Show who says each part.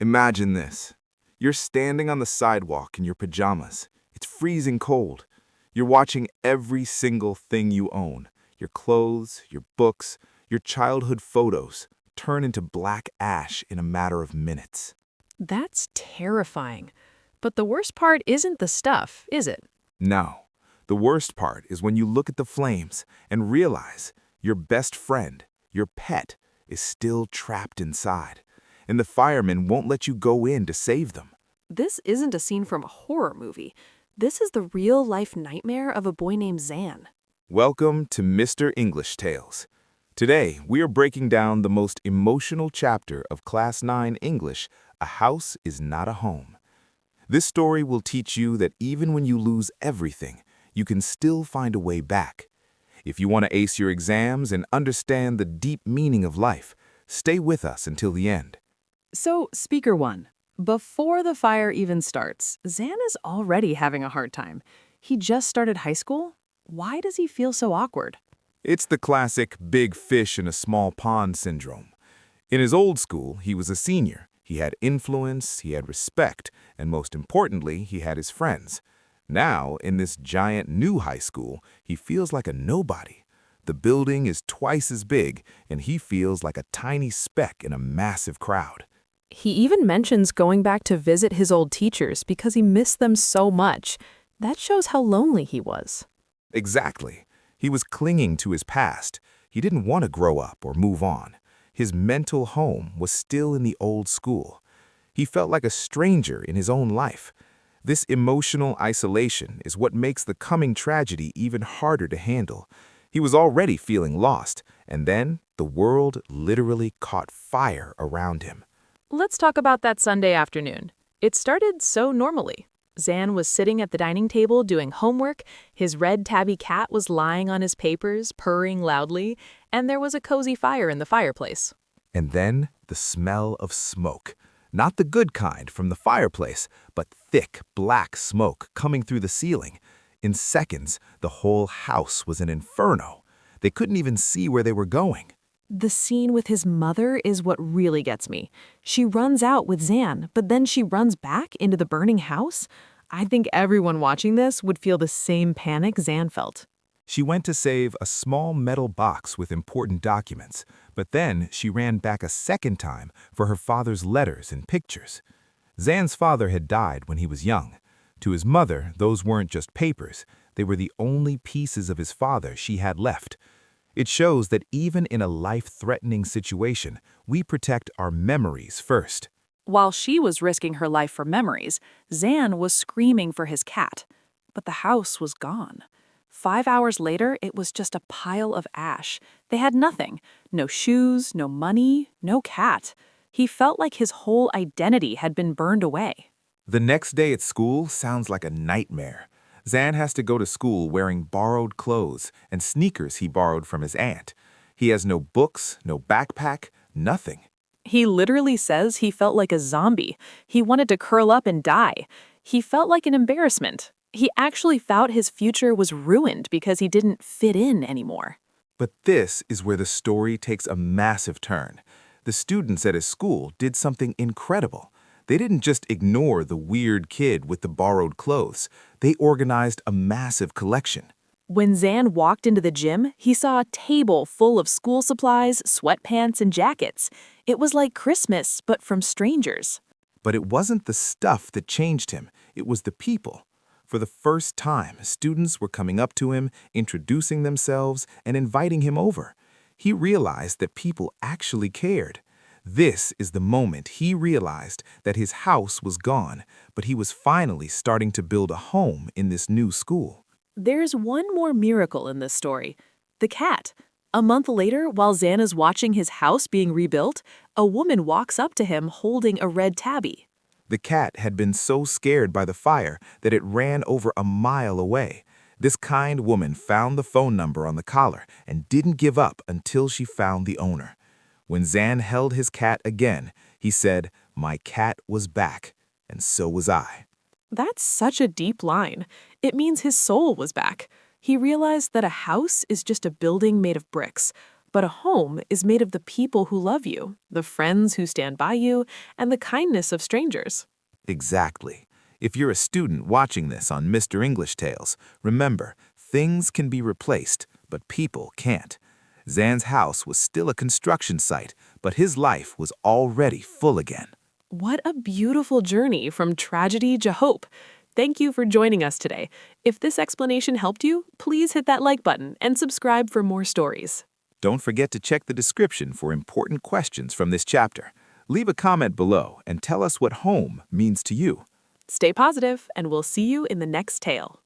Speaker 1: Imagine this. You're standing on the sidewalk in your pajamas. It's freezing cold. You're watching every single thing you own, your clothes, your books, your childhood photos, turn into black ash in a matter of minutes.
Speaker 2: That's terrifying. But the worst part isn't the stuff, is it?
Speaker 1: No, the worst part is when you look at the flames and realize your best friend, your pet, is still trapped inside, and the firemen won't let you go in to save them.
Speaker 2: This isn't a scene from a horror movie. This is the real-life nightmare of a boy named Zan.
Speaker 1: Welcome to Mr. English Tales. Today, we are breaking down the most emotional chapter of Class 9 English, A House is Not a Home. This story will teach you that even when you lose everything, you can still find a way back. If you want to ace your exams and understand the deep meaning of life, stay with us until the end.
Speaker 2: So, speaker one. Before the fire even starts, Zan is already having a hard time. He just started high school. Why does he feel so awkward?
Speaker 1: It's the classic big fish in a small pond syndrome. In his old school, he was a senior. He had influence, he had respect, and most importantly, he had his friends. Now, in this giant new high school, he feels like a nobody. The building is twice as big, and he feels like a tiny speck in a massive crowd.
Speaker 2: He even mentions going back to visit his old teachers because he missed them so much. That shows how lonely he was.
Speaker 1: Exactly. He was clinging to his past. He didn't want to grow up or move on. His mental home was still in the old school. He felt like a stranger in his own life. This emotional isolation is what makes the coming tragedy even harder to handle. He was already feeling lost, and then the world literally caught fire around him.
Speaker 2: Let's talk about that Sunday afternoon. It started so normally. Zan was sitting at the dining table doing homework, his red tabby cat was lying on his papers, purring loudly, and there was a cozy fire in the fireplace.
Speaker 1: And then the smell of smoke. Not the good kind from the fireplace, but thick, black smoke coming through the ceiling. In seconds, the whole house was an inferno. They couldn't even see where they were going.
Speaker 2: The scene with his mother is what really gets me. She runs out with Zan, but then she runs back into the burning house. I think everyone watching this would feel the same panic Zan felt.
Speaker 1: She went to save a small metal box with important documents, but then she ran back a second time for her father's letters and pictures. Zan's father had died when he was young. To his mother, those weren't just papers. They were the only pieces of his father she had left. It shows that even in a life-threatening situation, we protect our memories first.
Speaker 2: While she was risking her life for memories, Zan was screaming for his cat. But the house was gone. 5 hours later, it was just a pile of ash. They had nothing. No shoes, no money, no cat. He felt like his whole identity had been burned away.
Speaker 1: The next day at school sounds like a nightmare. Zan has to go to school wearing borrowed clothes and sneakers he borrowed from his aunt. He has no books, no backpack, nothing.
Speaker 2: He literally says he felt like a zombie. He wanted to curl up and die. He felt like an embarrassment. He actually thought his future was ruined because he didn't fit in anymore.
Speaker 1: But this is where the story takes a massive turn. The students at his school did something incredible. They didn't just ignore the weird kid with the borrowed clothes. They organized a massive collection.
Speaker 2: When Zan walked into the gym, he saw a table full of school supplies, sweatpants, and jackets. It was like Christmas, but from strangers.
Speaker 1: But it wasn't the stuff that changed him. It was the people. For the first time, students were coming up to him, introducing themselves, and inviting him over. He realized that people actually cared. This is the moment he realized that his house was gone, but he was finally starting to build a home in this new school.
Speaker 2: There's one more miracle in this story. The cat. A month later, while Zan is watching his house being rebuilt, a woman walks up to him holding a red tabby.
Speaker 1: The cat had been so scared by the fire that it ran over a mile away. This kind woman found the phone number on the collar and didn't give up until she found the owner. When Zan held his cat again, he said, "My cat was back, and so was I."
Speaker 2: That's such a deep line. It means his soul was back. He realized that a house is just a building made of bricks, But a home is made of the people who love you, the friends who stand by you, and the kindness of strangers.
Speaker 1: Exactly. If you're a student watching this on Mr. English Tales, remember, things can be replaced, but people can't. Zan's house was still a construction site, but his life was already full again.
Speaker 2: What a beautiful journey from tragedy to hope. Thank you for joining us today. If this explanation helped you, please hit that like button and subscribe for more stories.
Speaker 1: Don't forget to check the description for important questions from this chapter. Leave a comment below and tell us what home means to you.
Speaker 2: Stay positive, and we'll see you in the next tale.